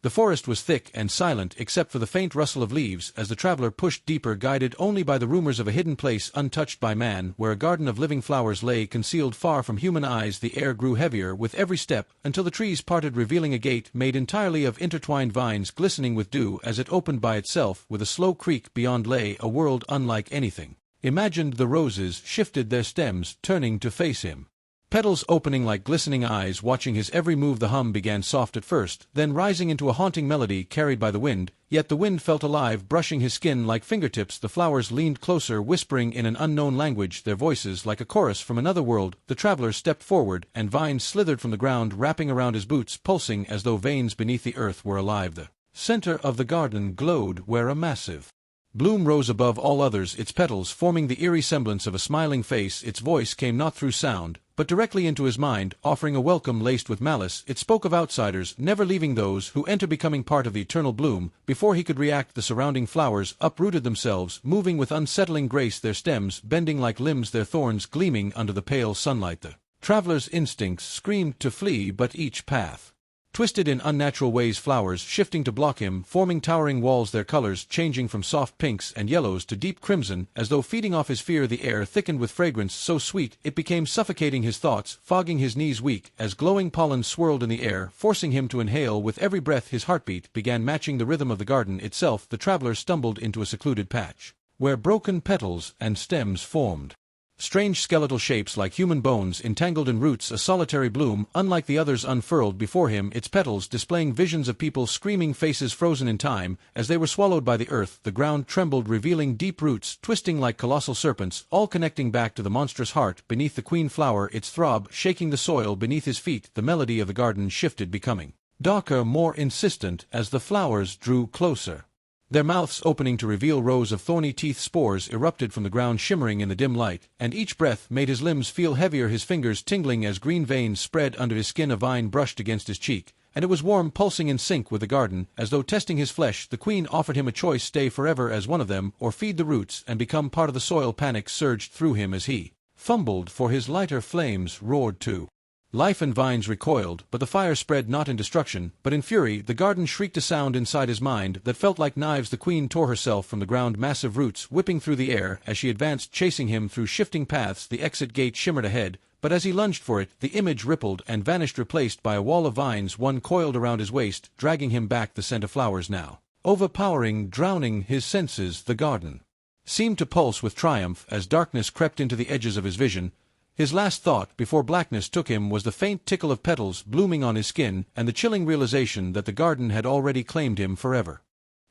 The forest was thick and silent except for the faint rustle of leaves as the traveler pushed deeper, guided only by the rumors of a hidden place untouched by man, where a garden of living flowers lay concealed far from human eyes. The air grew heavier with every step until the trees parted, revealing a gate made entirely of intertwined vines glistening with dew. As it opened by itself with a slow creak, beyond lay a world unlike anything imagined. The roses shifted their stems, turning to face him, petals opening like glistening eyes, watching his every move. The hum began soft at first, then rising into a haunting melody carried by the wind, yet the wind felt alive, brushing his skin like fingertips. The flowers leaned closer, whispering in an unknown language, their voices like a chorus from another world. The traveler stepped forward, and vines slithered from the ground, wrapping around his boots, pulsing as though veins beneath the earth were alive. The center of the garden glowed where a massive bloom rose above all others, its petals forming the eerie semblance of a smiling face. Its voice came not through sound, but directly into his mind, offering a welcome laced with malice. It spoke of outsiders, never leaving those who enter, becoming part of the eternal bloom. Before he could react, the surrounding flowers uprooted themselves, moving with unsettling grace, their stems bending like limbs, their thorns gleaming under the pale sunlight. The traveler's instincts screamed to flee, but each path twisted in unnatural ways, flowers shifting to block him, forming towering walls, their colors changing from soft pinks and yellows to deep crimson, as though feeding off his fear. The air thickened with fragrance so sweet it became suffocating, his thoughts fogging his knees weak as glowing pollen swirled in the air, forcing him to inhale with every breath. His heartbeat began matching the rhythm of the garden itself. The traveler stumbled into a secluded patch where broken petals and stems formed strange skeletal shapes like human bones entangled in roots. A solitary bloom, unlike the others, unfurled before him, its petals displaying visions of people, screaming faces frozen in time as they were swallowed by the earth. The ground trembled, revealing deep roots twisting like colossal serpents, all connecting back to the monstrous heart beneath the queen flower, its throb shaking the soil beneath his feet. The melody of the garden shifted, becoming darker, more insistent as the flowers drew closer. Their mouths opening to reveal rows of thorny teeth, spores erupted from the ground, shimmering in the dim light, and each breath made his limbs feel heavier, his fingers tingling as green veins spread under his skin. A vine brushed against his cheek, and it was warm, pulsing in sync with the garden, as though testing his flesh. The queen offered him a choice: stay forever as one of them, or feed the roots and become part of the soil. Panic surged through him as he fumbled for his lighter. Flames roared too. Life and vines recoiled, but the fire spread not in destruction, but in fury. The garden shrieked a sound inside his mind that felt like knives. The queen tore herself from the ground, massive roots whipping through the air as she advanced, chasing him through shifting paths. The exit gate shimmered ahead, but as he lunged for it, the image rippled and vanished, replaced by a wall of vines, one coiled around his waist, dragging him back. The scent of flowers now overpowering, drowning his senses. The garden seemed to pulse with triumph as darkness crept into the edges of his vision. His last thought before blackness took him was the faint tickle of petals blooming on his skin and the chilling realization that the garden had already claimed him forever.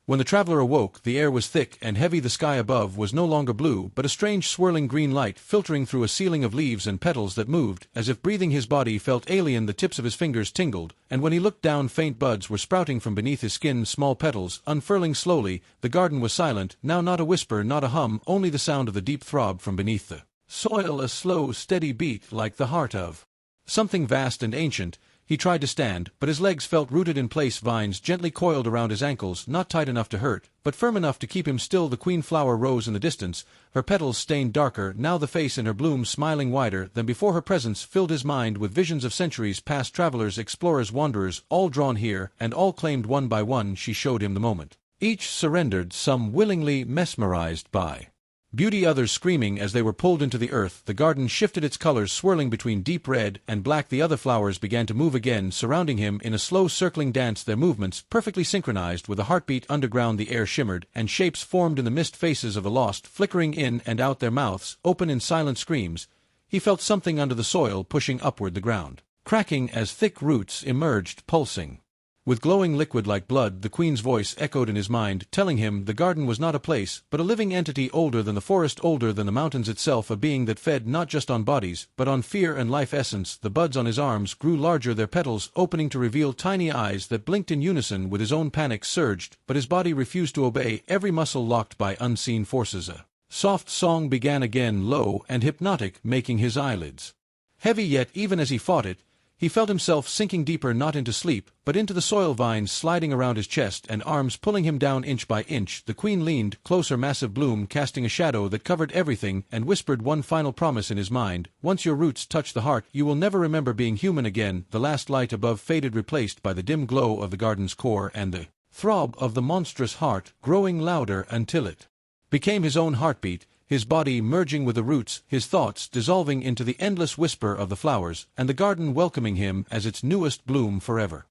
When the traveler awoke, the air was thick and heavy. The sky above was no longer blue, but a strange swirling green light filtering through a ceiling of leaves and petals that moved, as if breathing. His body felt alien, the tips of his fingers tingled, and when he looked down, faint buds were sprouting from beneath his skin, small petals unfurling slowly. The garden was silent, now, not a whisper, not a hum, only the sound of the deep throb from beneath the soil, a slow, steady beat like the heart of something vast and ancient. He tried to stand, but his legs felt rooted in place. Vines gently coiled around his ankles, not tight enough to hurt, but firm enough to keep him still. The queen flower rose in the distance, her petals stained darker, now the face in her bloom smiling wider than before. Her presence filled his mind with visions of centuries past, travelers, explorers, wanderers, all drawn here, and all claimed one by one. She showed him the moment. Each surrendered, some willingly, mesmerized by beauty, others screaming as they were pulled into the earth. The garden shifted, its colors swirling between deep red and black. The other flowers began to move again, surrounding him in a slow circling dance, their movements perfectly synchronized with a heartbeat. Underground the air shimmered, and shapes formed in the mist, faces of the lost flickering in and out, their mouths open in silent screams. He felt something under the soil pushing upward, the ground cracking as thick roots emerged, pulsing with glowing liquid like blood. The queen's voice echoed in his mind, telling him the garden was not a place, but a living entity, older than the forest, older than the mountains itself, a being that fed not just on bodies, but on fear and life essence. The buds on his arms grew larger, their petals opening to reveal tiny eyes that blinked in unison with his own. Panic surged, but his body refused to obey, every muscle locked by unseen forces. A soft song began again, low and hypnotic, making his eyelids heavy, yet even as he fought it, He felt himself sinking deeper, not into sleep, but into the soil vines sliding around his chest and arms pulling him down inch by inch. The queen leaned closer, massive bloom casting a shadow that covered everything, and whispered one final promise in his mind. Once your roots touch the heart, you will never remember being human again. The last light above faded, replaced by the dim glow of the garden's core and the throb of the monstrous heart, growing louder until it became his own heartbeat, his body merging with the roots, his thoughts dissolving into the endless whisper of the flowers, and the garden welcoming him as its newest bloom forever.